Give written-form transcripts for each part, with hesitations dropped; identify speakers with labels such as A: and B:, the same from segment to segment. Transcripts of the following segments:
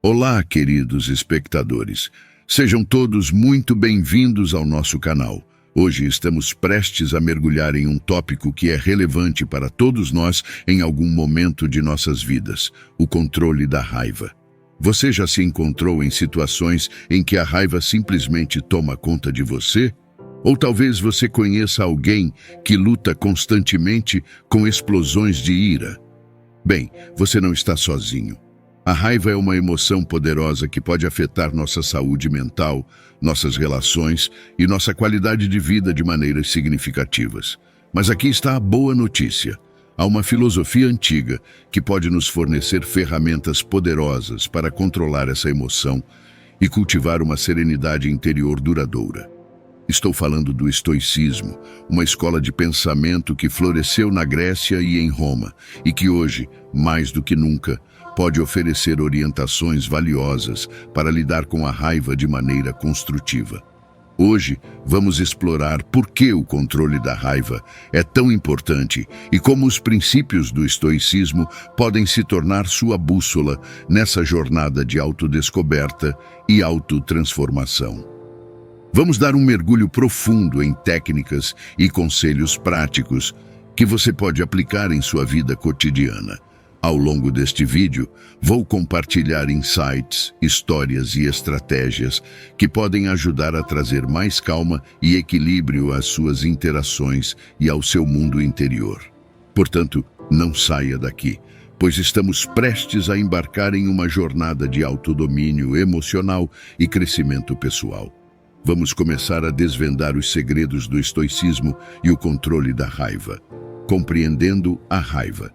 A: Olá, queridos espectadores. Sejam todos muito bem-vindos ao nosso canal. Hoje estamos prestes a mergulhar em um tópico que é relevante para todos nós em algum momento de nossas vidas: o controle da raiva. Você já se encontrou em situações em que a raiva simplesmente toma conta de você? Ou talvez você conheça alguém que luta constantemente com explosões de ira? Bem, você não está sozinho. A raiva é uma emoção poderosa que pode afetar nossa saúde mental, nossas relações e nossa qualidade de vida de maneiras significativas. Mas aqui está a boa notícia. Há uma filosofia antiga que pode nos fornecer ferramentas poderosas para controlar essa emoção e cultivar uma serenidade interior duradoura. Estou falando do estoicismo, uma escola de pensamento que floresceu na Grécia e em Roma e que hoje, mais do que nunca, pode oferecer orientações valiosas para lidar com a raiva de maneira construtiva. Hoje, vamos explorar por que o controle da raiva é tão importante e como os princípios do estoicismo podem se tornar sua bússola nessa jornada de autodescoberta e autotransformação. Vamos dar um mergulho profundo em técnicas e conselhos práticos que você pode aplicar em sua vida cotidiana. Ao longo deste vídeo, vou compartilhar insights, histórias e estratégias que podem ajudar a trazer mais calma e equilíbrio às suas interações e ao seu mundo interior. Portanto, não saia daqui, pois estamos prestes a embarcar em uma jornada de autodomínio emocional e crescimento pessoal. Vamos começar a desvendar os segredos do estoicismo e o controle da raiva. Compreendendo a raiva.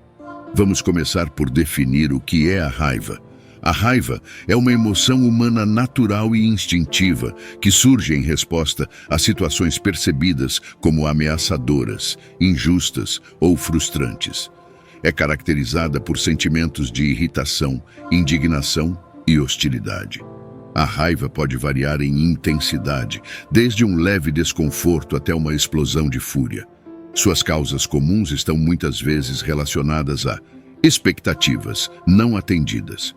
A: Vamos começar por definir o que é a raiva. A raiva é uma emoção humana natural e instintiva que surge em resposta a situações percebidas como ameaçadoras, injustas ou frustrantes. É caracterizada por sentimentos de irritação, indignação e hostilidade. A raiva pode variar em intensidade, desde um leve desconforto até uma explosão de fúria. Suas causas comuns estão muitas vezes relacionadas a expectativas não atendidas.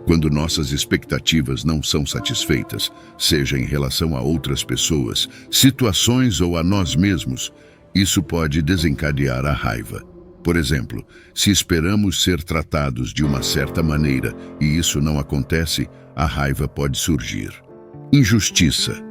A: Quando nossas expectativas não são satisfeitas, seja em relação a outras pessoas, situações ou a nós mesmos, isso pode desencadear a raiva. Por exemplo, se esperamos ser tratados de uma certa maneira e isso não acontece, a raiva pode surgir. Injustiça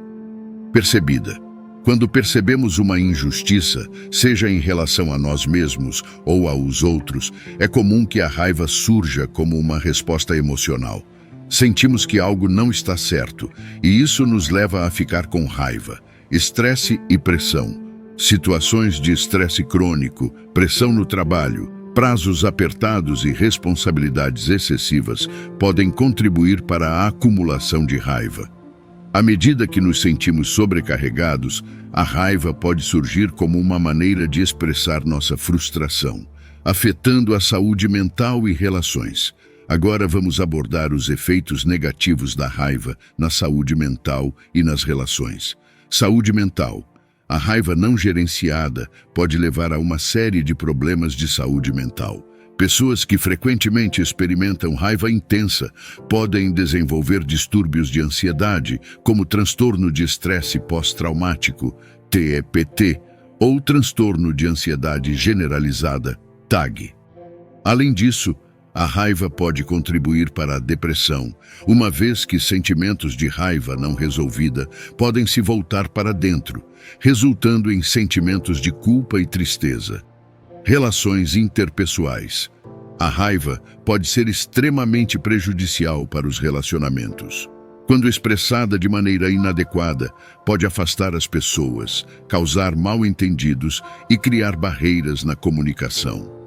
A: percebida. Quando percebemos uma injustiça, seja em relação a nós mesmos ou aos outros, é comum que a raiva surja como uma resposta emocional. Sentimos que algo não está certo, e isso nos leva a ficar com raiva, estresse e pressão. Situações de estresse crônico, pressão no trabalho, prazos apertados e responsabilidades excessivas podem contribuir para a acumulação de raiva. À medida que nos sentimos sobrecarregados, a raiva pode surgir como uma maneira de expressar nossa frustração, afetando a saúde mental e relações. Agora vamos abordar os efeitos negativos da raiva na saúde mental e nas relações. Saúde mental. A raiva não gerenciada pode levar a uma série de problemas de saúde mental. Pessoas que frequentemente experimentam raiva intensa podem desenvolver distúrbios de ansiedade, como transtorno de estresse pós-traumático, TEPT, ou transtorno de ansiedade generalizada, TAG. Além disso, a raiva pode contribuir para a depressão, uma vez que sentimentos de raiva não resolvida podem se voltar para dentro, resultando em sentimentos de culpa e tristeza. Relações interpessoais. A raiva pode ser extremamente prejudicial para os relacionamentos. Quando expressada de maneira inadequada, pode afastar as pessoas, causar mal-entendidos e criar barreiras na comunicação.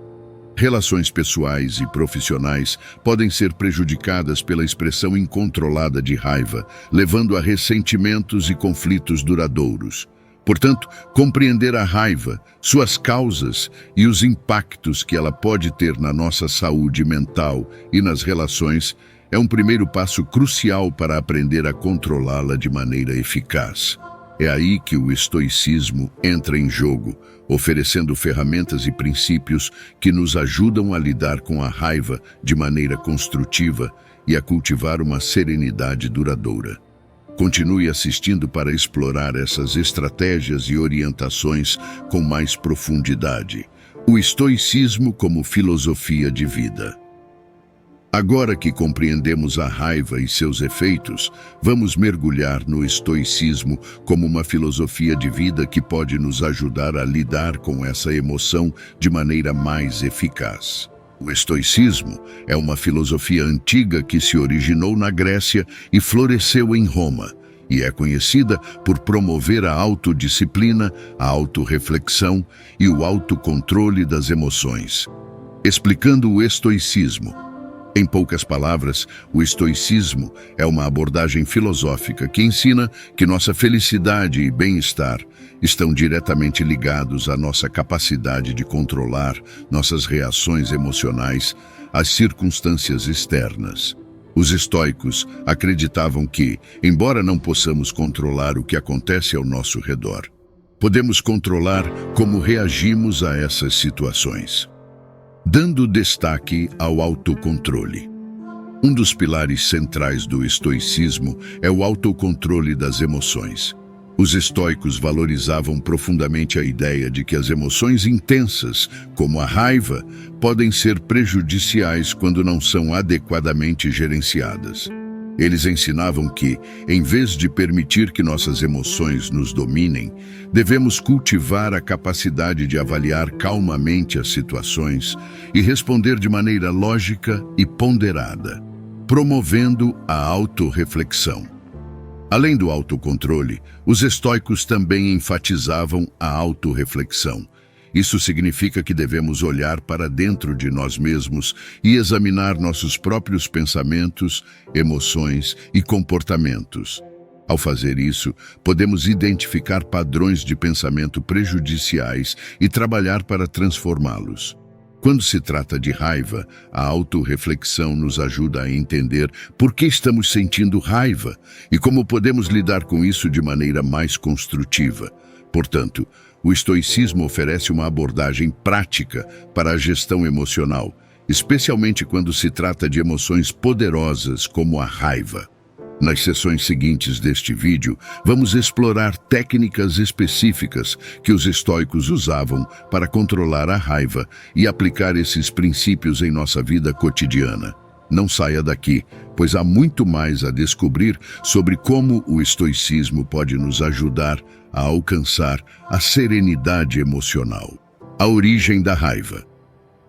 A: Relações pessoais e profissionais podem ser prejudicadas pela expressão incontrolada de raiva, levando a ressentimentos e conflitos duradouros. Portanto, compreender a raiva, suas causas e os impactos que ela pode ter na nossa saúde mental e nas relações é um primeiro passo crucial para aprender a controlá-la de maneira eficaz. É aí que o estoicismo entra em jogo, oferecendo ferramentas e princípios que nos ajudam a lidar com a raiva de maneira construtiva e a cultivar uma serenidade duradoura. Continue assistindo para explorar essas estratégias e orientações com mais profundidade. O estoicismo como filosofia de vida. Agora que compreendemos a raiva e seus efeitos, vamos mergulhar no estoicismo como uma filosofia de vida que pode nos ajudar a lidar com essa emoção de maneira mais eficaz. O estoicismo é uma filosofia antiga que se originou na Grécia e floresceu em Roma, e é conhecida por promover a autodisciplina, a autorreflexão e o autocontrole das emoções. Explicando o estoicismo. Em poucas palavras, o estoicismo é uma abordagem filosófica que ensina que nossa felicidade e bem-estar estão diretamente ligados à nossa capacidade de controlar nossas reações emocionais às circunstâncias externas. Os estoicos acreditavam que, embora não possamos controlar o que acontece ao nosso redor, podemos controlar como reagimos a essas situações. Dando destaque ao autocontrole. Um dos pilares centrais do estoicismo é o autocontrole das emoções. Os estoicos valorizavam profundamente a ideia de que as emoções intensas, como a raiva, podem ser prejudiciais quando não são adequadamente gerenciadas. Eles ensinavam que, em vez de permitir que nossas emoções nos dominem, devemos cultivar a capacidade de avaliar calmamente as situações e responder de maneira lógica e ponderada, promovendo a autorreflexão. Além do autocontrole, os estoicos também enfatizavam a autorreflexão. Isso significa que devemos olhar para dentro de nós mesmos e examinar nossos próprios pensamentos, emoções e comportamentos. Ao fazer isso, podemos identificar padrões de pensamento prejudiciais e trabalhar para transformá-los. Quando se trata de raiva, a autorreflexão nos ajuda a entender por que estamos sentindo raiva e como podemos lidar com isso de maneira mais construtiva. Portanto, o estoicismo oferece uma abordagem prática para a gestão emocional, especialmente quando se trata de emoções poderosas como a raiva. Nas sessões seguintes deste vídeo, vamos explorar técnicas específicas que os estoicos usavam para controlar a raiva e aplicar esses princípios em nossa vida cotidiana. Não saia daqui, pois há muito mais a descobrir sobre como o estoicismo pode nos ajudar a alcançar a serenidade emocional. A origem da raiva.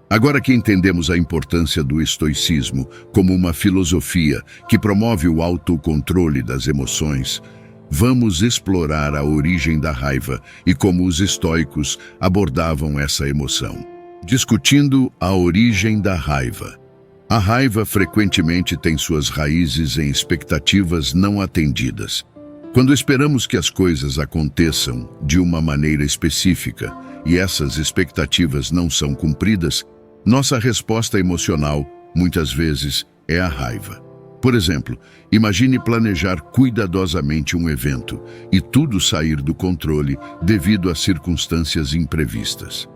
A: Agora que entendemos a importância do estoicismo como uma filosofia que promove o autocontrole das emoções, vamos explorar a origem da raiva e como os estoicos abordavam essa emoção. Discutindo a origem da raiva. A raiva frequentemente tem suas raízes em expectativas não atendidas. Quando esperamos que as coisas aconteçam de uma maneira específica e essas expectativas não são cumpridas, nossa resposta emocional, muitas vezes, é a raiva. Por exemplo, imagine planejar cuidadosamente um evento e tudo sair do controle devido a circunstâncias imprevistas.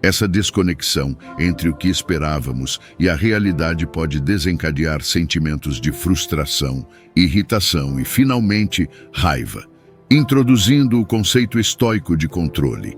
A: Essa desconexão entre o que esperávamos e a realidade pode desencadear sentimentos de frustração, irritação e, finalmente, raiva, introduzindo o conceito estoico de controle.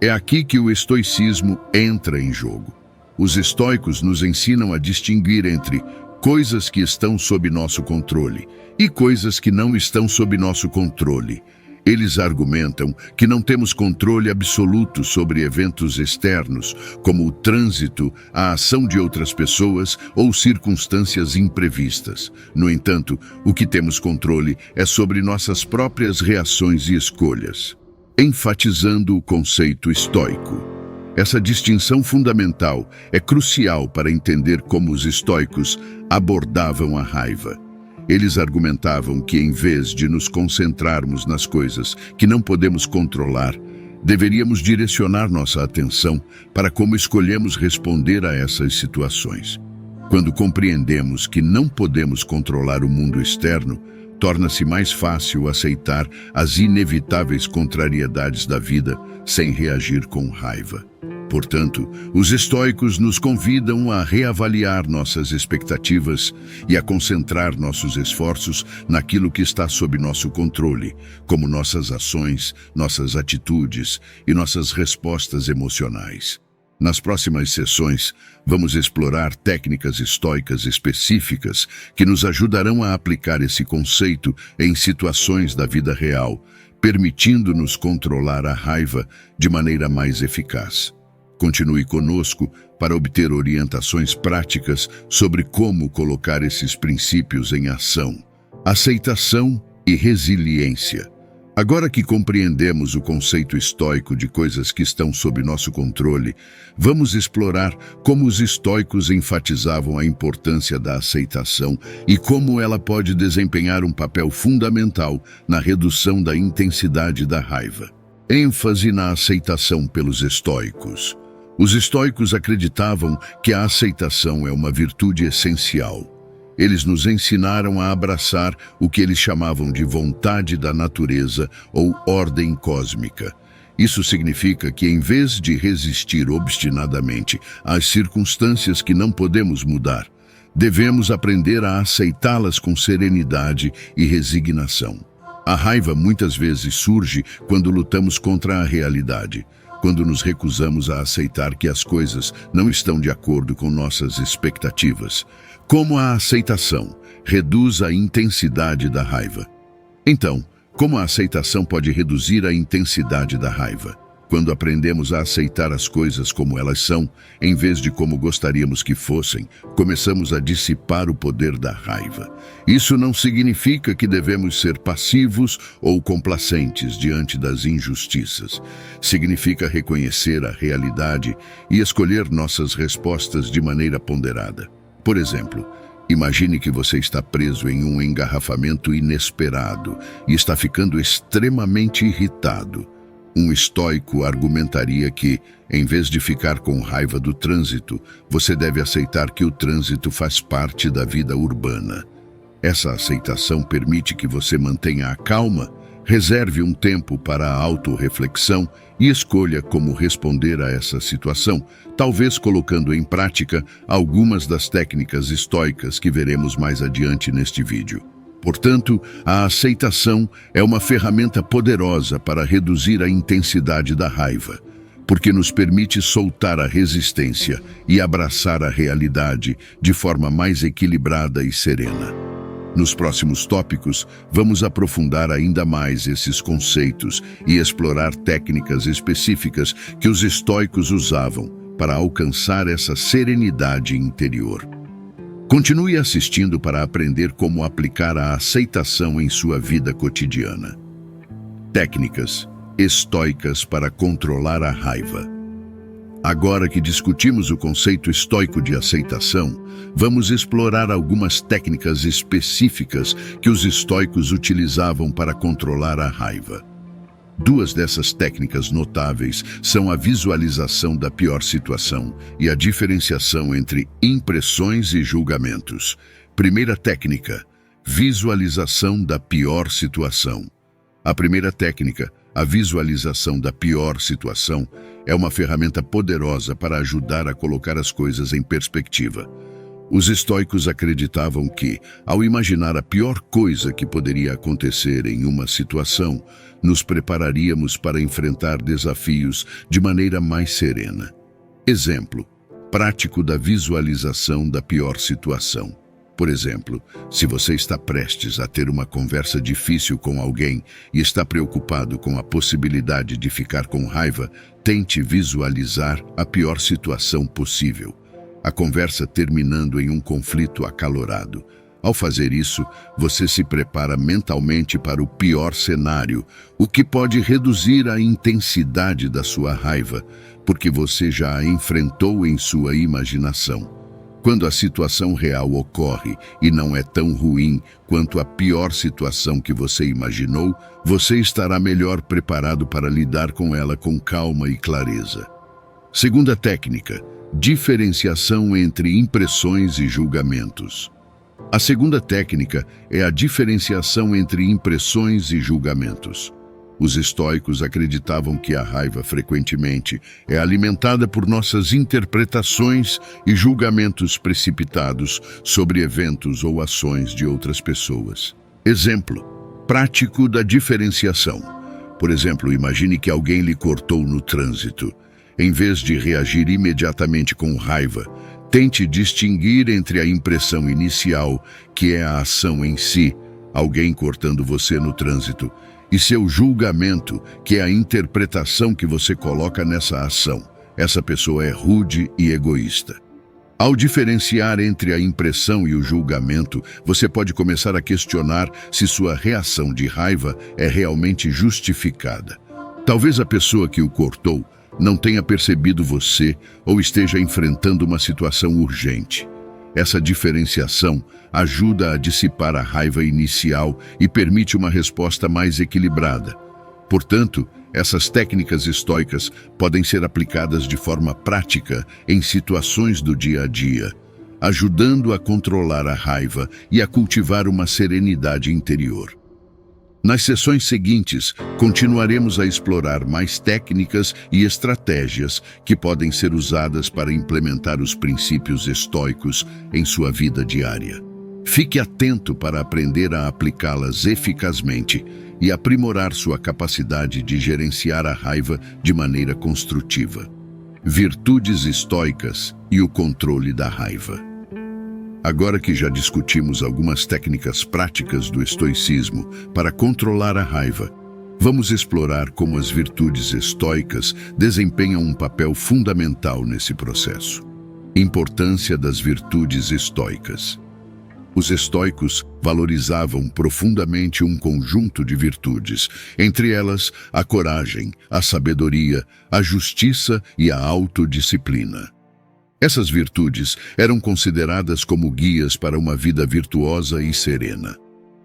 A: É aqui que o estoicismo entra em jogo. Os estoicos nos ensinam a distinguir entre coisas que estão sob nosso controle e coisas que não estão sob nosso controle. Eles argumentam que não temos controle absoluto sobre eventos externos, como o trânsito, a ação de outras pessoas ou circunstâncias imprevistas. No entanto, o que temos controle é sobre nossas próprias reações e escolhas, enfatizando o conceito estoico. Essa distinção fundamental é crucial para entender como os estoicos abordavam a raiva. Eles argumentavam que, em vez de nos concentrarmos nas coisas que não podemos controlar, deveríamos direcionar nossa atenção para como escolhemos responder a essas situações. Quando compreendemos que não podemos controlar o mundo externo, torna-se mais fácil aceitar as inevitáveis contrariedades da vida sem reagir com raiva. Portanto, os estoicos nos convidam a reavaliar nossas expectativas e a concentrar nossos esforços naquilo que está sob nosso controle, como nossas ações, nossas atitudes e nossas respostas emocionais. Nas próximas sessões, vamos explorar técnicas estoicas específicas que nos ajudarão a aplicar esse conceito em situações da vida real, permitindo-nos controlar a raiva de maneira mais eficaz. Continue conosco para obter orientações práticas sobre como colocar esses princípios em ação. Aceitação e resiliência. Agora que compreendemos o conceito estoico de coisas que estão sob nosso controle, vamos explorar como os estoicos enfatizavam a importância da aceitação e como ela pode desempenhar um papel fundamental na redução da intensidade da raiva. ênfase na aceitação pelos estoicos. Os estoicos acreditavam que a aceitação é uma virtude essencial. Eles nos ensinaram a abraçar o que eles chamavam de vontade da natureza ou ordem cósmica. Isso significa que, em vez de resistir obstinadamente às circunstâncias que não podemos mudar, devemos aprender a aceitá-las com serenidade e resignação. A raiva muitas vezes surge quando lutamos contra a realidade, quando nos recusamos a aceitar que as coisas não estão de acordo com nossas expectativas. Como a aceitação reduz a intensidade da raiva? Então, como a aceitação pode reduzir a intensidade da raiva? Quando aprendemos a aceitar as coisas como elas são, em vez de como gostaríamos que fossem, começamos a dissipar o poder da raiva. Isso não significa que devemos ser passivos ou complacentes diante das injustiças. Significa reconhecer a realidade e escolher nossas respostas de maneira ponderada. Por exemplo, imagine que você está preso em um engarrafamento inesperado e está ficando extremamente irritado. Um estoico argumentaria que, em vez de ficar com raiva do trânsito, você deve aceitar que o trânsito faz parte da vida urbana. Essa aceitação permite que você mantenha a calma, reserve um tempo para a autorreflexão e escolha como responder a essa situação, talvez colocando em prática algumas das técnicas estoicas que veremos mais adiante neste vídeo. Portanto, a aceitação é uma ferramenta poderosa para reduzir a intensidade da raiva, porque nos permite soltar a resistência e abraçar a realidade de forma mais equilibrada e serena. Nos próximos tópicos, vamos aprofundar ainda mais esses conceitos e explorar técnicas específicas que os estoicos usavam para alcançar essa serenidade interior. Continue assistindo para aprender como aplicar a aceitação em sua vida cotidiana. Técnicas estoicas para controlar a raiva. Agora que discutimos o conceito estoico de aceitação, vamos explorar algumas técnicas específicas que os estoicos utilizavam para controlar a raiva. Duas dessas técnicas notáveis são a visualização da pior situação e a diferenciação entre impressões e julgamentos. Primeira técnica: visualização da pior situação. A primeira técnica, a visualização da pior situação, é uma ferramenta poderosa para ajudar a colocar as coisas em perspectiva. Os estoicos acreditavam que, ao imaginar a pior coisa que poderia acontecer em uma situação, nos prepararíamos para enfrentar desafios de maneira mais serena. Exemplo prático da visualização da pior situação. Por exemplo, se você está prestes a ter uma conversa difícil com alguém e está preocupado com a possibilidade de ficar com raiva, tente visualizar a pior situação possível. A conversa terminando em um conflito acalorado. Ao fazer isso, você se prepara mentalmente para o pior cenário, o que pode reduzir a intensidade da sua raiva, porque você já a enfrentou em sua imaginação. Quando a situação real ocorre e não é tão ruim quanto a pior situação que você imaginou, você estará melhor preparado para lidar com ela com calma e clareza. Segunda técnica: diferenciação entre impressões e julgamentos. A segunda técnica é a diferenciação entre impressões e julgamentos. Os estoicos acreditavam que a raiva frequentemente é alimentada por nossas interpretações e julgamentos precipitados sobre eventos ou ações de outras pessoas. Exemplo prático da diferenciação. Por exemplo, imagine que alguém lhe cortou no trânsito. Em vez de reagir imediatamente com raiva, tente distinguir entre a impressão inicial, que é a ação em si, alguém cortando você no trânsito, e seu julgamento, que é a interpretação que você coloca nessa ação. Essa pessoa é rude e egoísta. Ao diferenciar entre a impressão e o julgamento, você pode começar a questionar se sua reação de raiva é realmente justificada. Talvez a pessoa que o cortou não tenha percebido você ou esteja enfrentando uma situação urgente. Essa diferenciação ajuda a dissipar a raiva inicial e permite uma resposta mais equilibrada. Portanto, essas técnicas estoicas podem ser aplicadas de forma prática em situações do dia a dia, ajudando a controlar a raiva e a cultivar uma serenidade interior. Nas sessões seguintes, continuaremos a explorar mais técnicas e estratégias que podem ser usadas para implementar os princípios estoicos em sua vida diária. Fique atento para aprender a aplicá-las eficazmente e aprimorar sua capacidade de gerenciar a raiva de maneira construtiva. Virtudes estoicas e o controle da raiva. Agora que já discutimos algumas técnicas práticas do estoicismo para controlar a raiva, vamos explorar como as virtudes estoicas desempenham um papel fundamental nesse processo. Importância das virtudes estoicas. Os estoicos valorizavam profundamente um conjunto de virtudes, entre elas a coragem, a sabedoria, a justiça e a autodisciplina. Essas virtudes eram consideradas como guias para uma vida virtuosa e serena.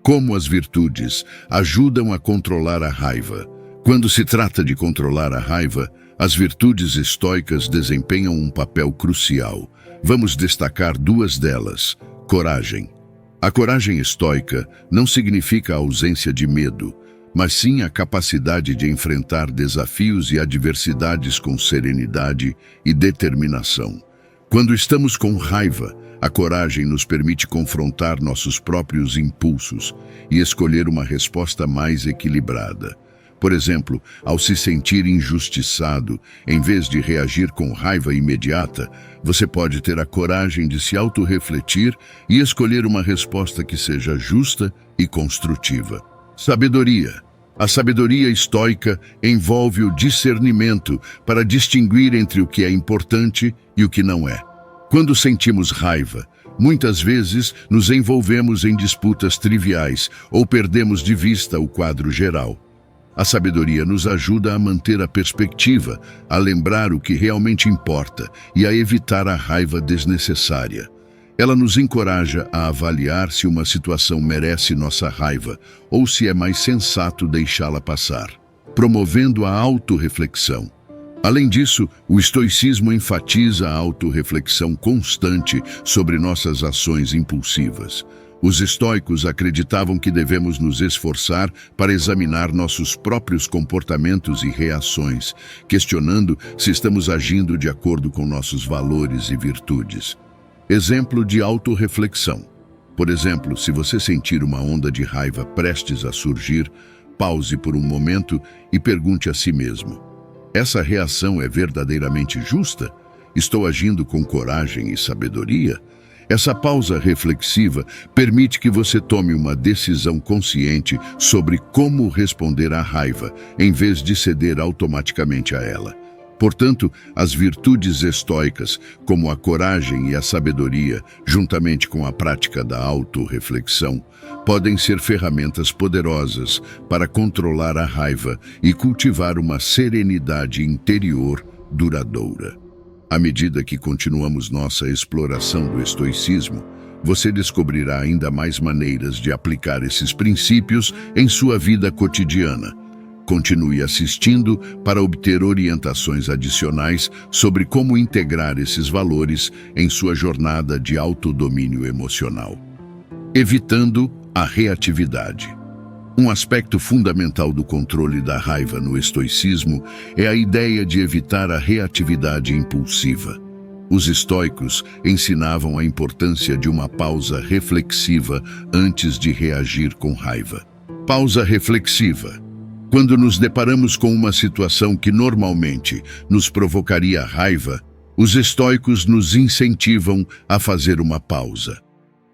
A: Como as virtudes ajudam a controlar a raiva? Quando se trata de controlar a raiva, as virtudes estoicas desempenham um papel crucial. Vamos destacar duas delas. Coragem. A coragem estoica não significa a ausência de medo, mas sim a capacidade de enfrentar desafios e adversidades com serenidade e determinação. Quando estamos com raiva, a coragem nos permite confrontar nossos próprios impulsos e escolher uma resposta mais equilibrada. Por exemplo, ao se sentir injustiçado, em vez de reagir com raiva imediata, você pode ter a coragem de se autorrefletir e escolher uma resposta que seja justa e construtiva. Sabedoria. A sabedoria estoica envolve o discernimento para distinguir entre o que é importante e o que não é. Quando sentimos raiva, muitas vezes nos envolvemos em disputas triviais ou perdemos de vista o quadro geral. A sabedoria nos ajuda a manter a perspectiva, a lembrar o que realmente importa e a evitar a raiva desnecessária. Ela nos encoraja a avaliar se uma situação merece nossa raiva ou se é mais sensato deixá-la passar, promovendo a autorreflexão. Além disso, o estoicismo enfatiza a autorreflexão constante sobre nossas ações impulsivas. Os estoicos acreditavam que devemos nos esforçar para examinar nossos próprios comportamentos e reações, questionando se estamos agindo de acordo com nossos valores e virtudes. Exemplo de autorreflexão. Por exemplo, se você sentir uma onda de raiva prestes a surgir, pause por um momento e pergunte a si mesmo: essa reação é verdadeiramente justa? Estou agindo com coragem e sabedoria? Essa pausa reflexiva permite que você tome uma decisão consciente sobre como responder à raiva, em vez de ceder automaticamente a ela. Portanto, as virtudes estoicas, como a coragem e a sabedoria, juntamente com a prática da autorreflexão, podem ser ferramentas poderosas para controlar a raiva e cultivar uma serenidade interior duradoura. À medida que continuamos nossa exploração do estoicismo, você descobrirá ainda mais maneiras de aplicar esses princípios em sua vida cotidiana. Continue assistindo para obter orientações adicionais sobre como integrar esses valores em sua jornada de autodomínio emocional. Evitando a reatividade. Um aspecto fundamental do controle da raiva no estoicismo é a ideia de evitar a reatividade impulsiva. Os estoicos ensinavam a importância de uma pausa reflexiva antes de reagir com raiva. Pausa reflexiva. Quando nos deparamos com uma situação que normalmente nos provocaria raiva, os estoicos nos incentivam a fazer uma pausa.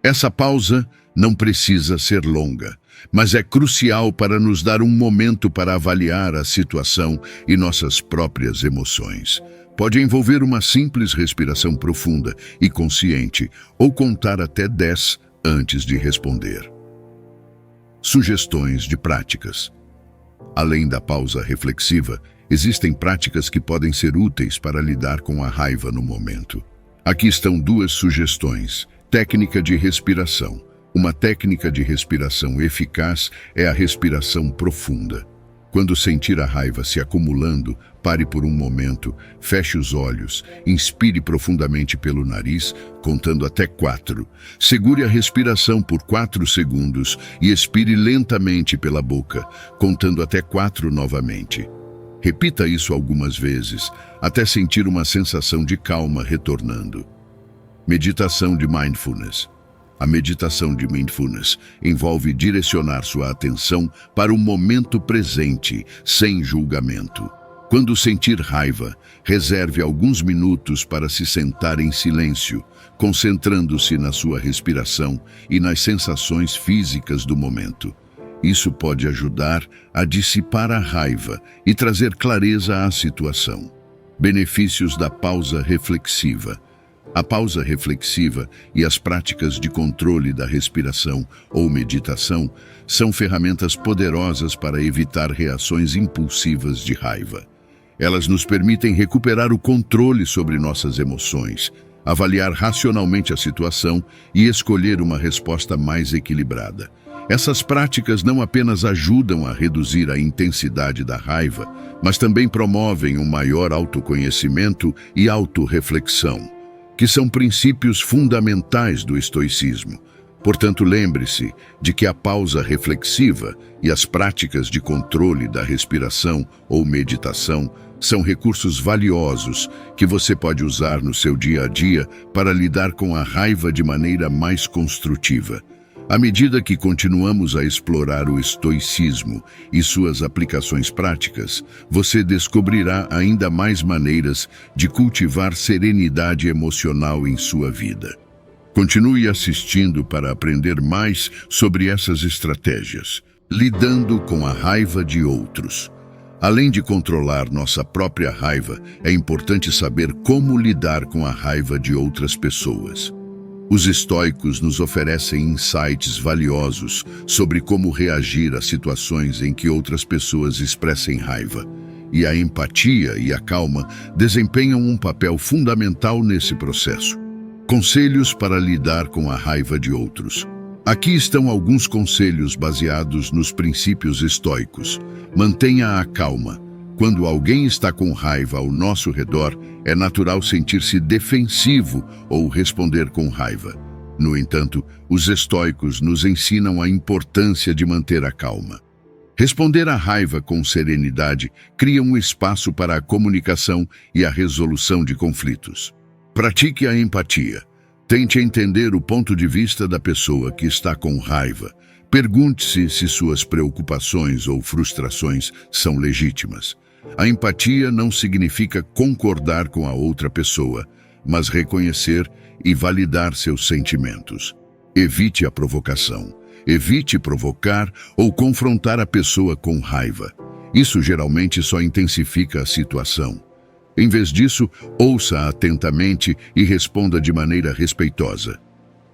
A: Essa pausa não precisa ser longa, mas é crucial para nos dar um momento para avaliar a situação e nossas próprias emoções. Pode envolver uma simples respiração profunda e consciente, ou contar até 10 antes de responder. Sugestões de práticas. Além da pausa reflexiva, existem práticas que podem ser úteis para lidar com a raiva no momento. Aqui estão 2 sugestões. Técnica de respiração. Uma técnica de respiração eficaz é a respiração profunda. Quando sentir a raiva se acumulando, pare por um momento, feche os olhos, inspire profundamente pelo nariz, contando até 4. Segure a respiração por 4 segundos e expire lentamente pela boca, contando até 4 novamente. Repita isso algumas vezes, até sentir uma sensação de calma retornando. Meditação de mindfulness. A meditação de mindfulness envolve direcionar sua atenção para o momento presente, sem julgamento. Quando sentir raiva, reserve alguns minutos para se sentar em silêncio, concentrando-se na sua respiração e nas sensações físicas do momento. Isso pode ajudar a dissipar a raiva e trazer clareza à situação. Benefícios da pausa reflexiva. A pausa reflexiva e as práticas de controle da respiração ou meditação são ferramentas poderosas para evitar reações impulsivas de raiva. Elas nos permitem recuperar o controle sobre nossas emoções, avaliar racionalmente a situação e escolher uma resposta mais equilibrada. Essas práticas não apenas ajudam a reduzir a intensidade da raiva, mas também promovem um maior autoconhecimento e autorreflexão, que são princípios fundamentais do estoicismo. Portanto, lembre-se de que a pausa reflexiva e as práticas de controle da respiração ou meditação são recursos valiosos que você pode usar no seu dia a dia para lidar com a raiva de maneira mais construtiva. À medida que continuamos a explorar o estoicismo e suas aplicações práticas, você descobrirá ainda mais maneiras de cultivar serenidade emocional em sua vida. Continue assistindo para aprender mais sobre essas estratégias, lidando com a raiva de outros. Além de controlar nossa própria raiva, é importante saber como lidar com a raiva de outras pessoas. Os estoicos nos oferecem insights valiosos sobre como reagir a situações em que outras pessoas expressem raiva. E a empatia e a calma desempenham um papel fundamental nesse processo. Conselhos para lidar com a raiva de outros. Aqui estão alguns conselhos baseados nos princípios estoicos. Mantenha a calma. Quando alguém está com raiva ao nosso redor, é natural sentir-se defensivo ou responder com raiva. No entanto, os estoicos nos ensinam a importância de manter a calma. Responder à raiva com serenidade cria um espaço para a comunicação e a resolução de conflitos. Pratique a empatia. Tente entender o ponto de vista da pessoa que está com raiva. Pergunte-se se suas preocupações ou frustrações são legítimas. A empatia não significa concordar com a outra pessoa, mas reconhecer e validar seus sentimentos. Evite a provocação. Evite provocar ou confrontar a pessoa com raiva. Isso geralmente só intensifica a situação. Em vez disso, ouça atentamente e responda de maneira respeitosa.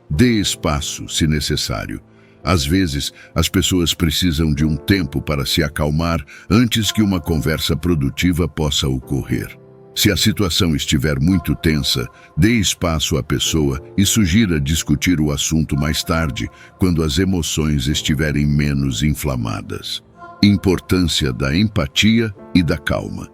A: Dê espaço, se necessário. Às vezes, as pessoas precisam de um tempo para se acalmar antes que uma conversa produtiva possa ocorrer. Se a situação estiver muito tensa, dê espaço à pessoa e sugira discutir o assunto mais tarde, quando as emoções estiverem menos inflamadas. Importância da empatia e da calma.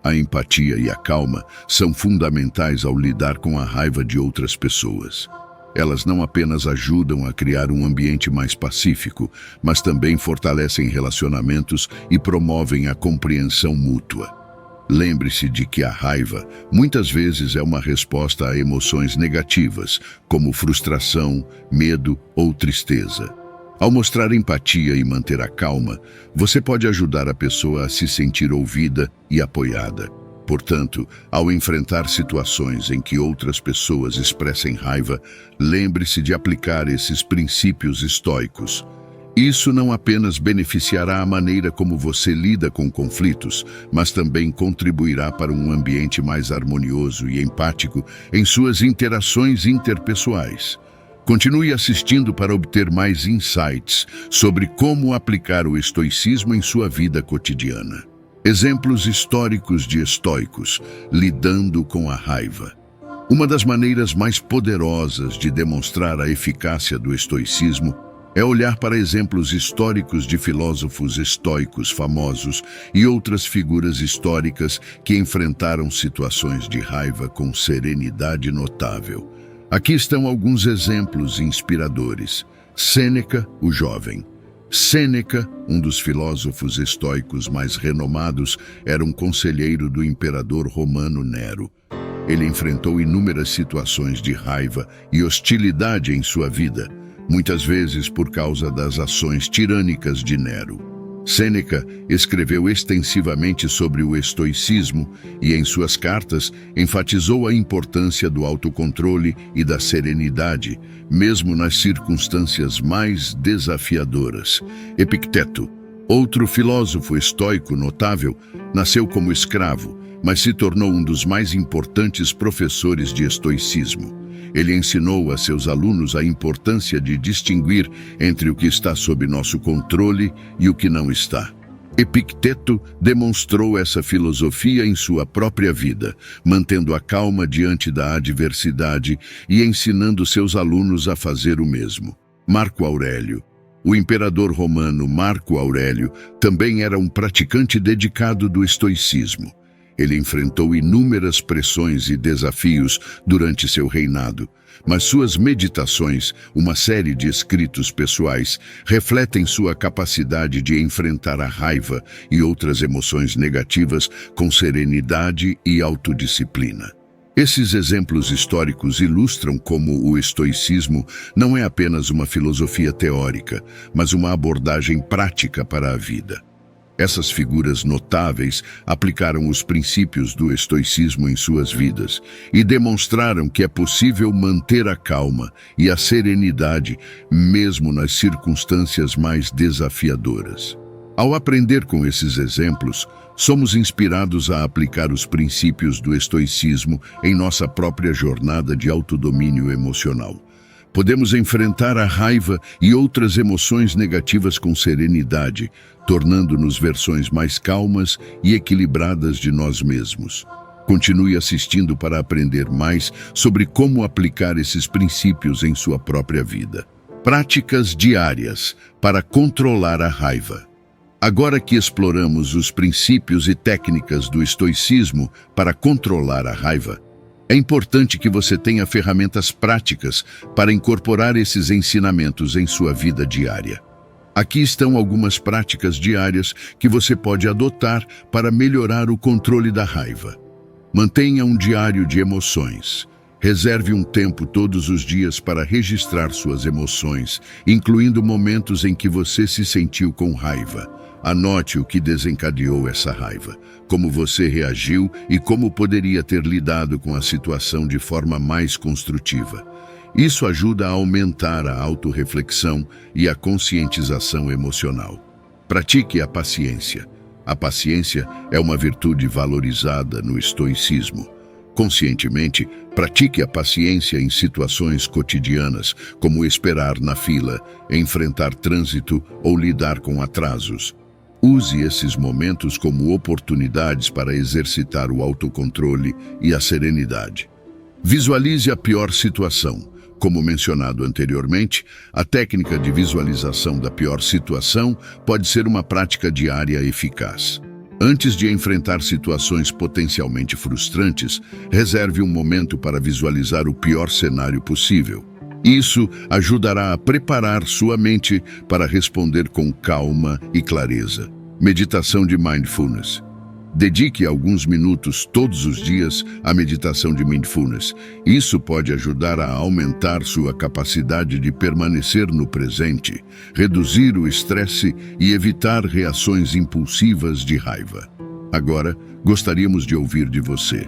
A: A empatia e a calma são fundamentais ao lidar com a raiva de outras pessoas. Elas não apenas ajudam a criar um ambiente mais pacífico, mas também fortalecem relacionamentos e promovem a compreensão mútua. Lembre-se de que a raiva muitas vezes é uma resposta a emoções negativas, como frustração, medo ou tristeza. Ao mostrar empatia e manter a calma, você pode ajudar a pessoa a se sentir ouvida e apoiada. Portanto, ao enfrentar situações em que outras pessoas expressem raiva, lembre-se de aplicar esses princípios estoicos. Isso não apenas beneficiará a maneira como você lida com conflitos, mas também contribuirá para um ambiente mais harmonioso e empático em suas interações interpessoais. Continue assistindo para obter mais insights sobre como aplicar o estoicismo em sua vida cotidiana. Exemplos históricos de estoicos lidando com a raiva. Uma das maneiras mais poderosas de demonstrar a eficácia do estoicismo é olhar para exemplos históricos de filósofos estoicos famosos e outras figuras históricas que enfrentaram situações de raiva com serenidade notável. Aqui estão alguns exemplos inspiradores. Sêneca, o jovem. Sêneca, um dos filósofos estoicos mais renomados, era um conselheiro do imperador romano Nero. Ele enfrentou inúmeras situações de raiva e hostilidade em sua vida, muitas vezes por causa das ações tirânicas de Nero. Sêneca escreveu extensivamente sobre o estoicismo e, em suas cartas, enfatizou a importância do autocontrole e da serenidade, mesmo nas circunstâncias mais desafiadoras. Epicteto, outro filósofo estoico notável, nasceu como escravo, mas se tornou um dos mais importantes professores de estoicismo. Ele ensinou a seus alunos a importância de distinguir entre o que está sob nosso controle e o que não está. Epicteto demonstrou essa filosofia em sua própria vida, mantendo a calma diante da adversidade e ensinando seus alunos a fazer o mesmo. Marco Aurélio. O imperador romano Marco Aurélio também era um praticante dedicado do estoicismo. Ele enfrentou inúmeras pressões e desafios durante seu reinado, mas suas meditações, uma série de escritos pessoais, refletem sua capacidade de enfrentar a raiva e outras emoções negativas com serenidade e autodisciplina. Esses exemplos históricos ilustram como o estoicismo não é apenas uma filosofia teórica, mas uma abordagem prática para a vida. Essas figuras notáveis aplicaram os princípios do estoicismo em suas vidas e demonstraram que é possível manter a calma e a serenidade mesmo nas circunstâncias mais desafiadoras. Ao aprender com esses exemplos, somos inspirados a aplicar os princípios do estoicismo em nossa própria jornada de autodomínio emocional. Podemos enfrentar a raiva e outras emoções negativas com serenidade, tornando-nos versões mais calmas e equilibradas de nós mesmos. Continue assistindo para aprender mais sobre como aplicar esses princípios em sua própria vida. Práticas diárias para controlar a raiva. Agora que exploramos os princípios e técnicas do estoicismo para controlar a raiva, é importante que você tenha ferramentas práticas para incorporar esses ensinamentos em sua vida diária. Aqui estão algumas práticas diárias que você pode adotar para melhorar o controle da raiva. Mantenha um diário de emoções. Reserve um tempo todos os dias para registrar suas emoções, incluindo momentos em que você se sentiu com raiva. Anote o que desencadeou essa raiva, como você reagiu e como poderia ter lidado com a situação de forma mais construtiva. Isso ajuda a aumentar a autorreflexão e a conscientização emocional. Pratique a paciência. A paciência é uma virtude valorizada no estoicismo. Conscientemente, pratique a paciência em situações cotidianas, como esperar na fila, enfrentar trânsito ou lidar com atrasos. Use esses momentos como oportunidades para exercitar o autocontrole e a serenidade. Visualize a pior situação. Como mencionado anteriormente, a técnica de visualização da pior situação pode ser uma prática diária eficaz. Antes de enfrentar situações potencialmente frustrantes, reserve um momento para visualizar o pior cenário possível. Isso ajudará a preparar sua mente para responder com calma e clareza. Meditação de Mindfulness. Dedique alguns minutos todos os dias à meditação de Mindfulness. Isso pode ajudar a aumentar sua capacidade de permanecer no presente, reduzir o estresse e evitar reações impulsivas de raiva. Agora, gostaríamos de ouvir de você.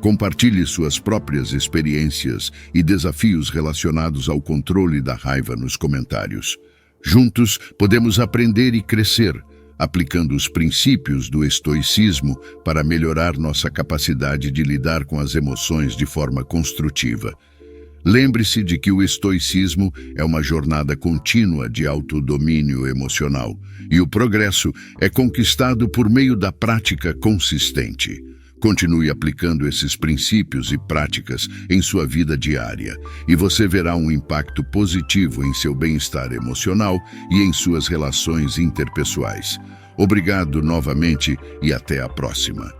A: Compartilhe suas próprias experiências e desafios relacionados ao controle da raiva nos comentários. Juntos, podemos aprender e crescer, aplicando os princípios do estoicismo para melhorar nossa capacidade de lidar com as emoções de forma construtiva. Lembre-se de que o estoicismo é uma jornada contínua de autodomínio emocional, e o progresso é conquistado por meio da prática consistente. Continue aplicando esses princípios e práticas em sua vida diária, e você verá um impacto positivo em seu bem-estar emocional e em suas relações interpessoais. Obrigado novamente e até a próxima.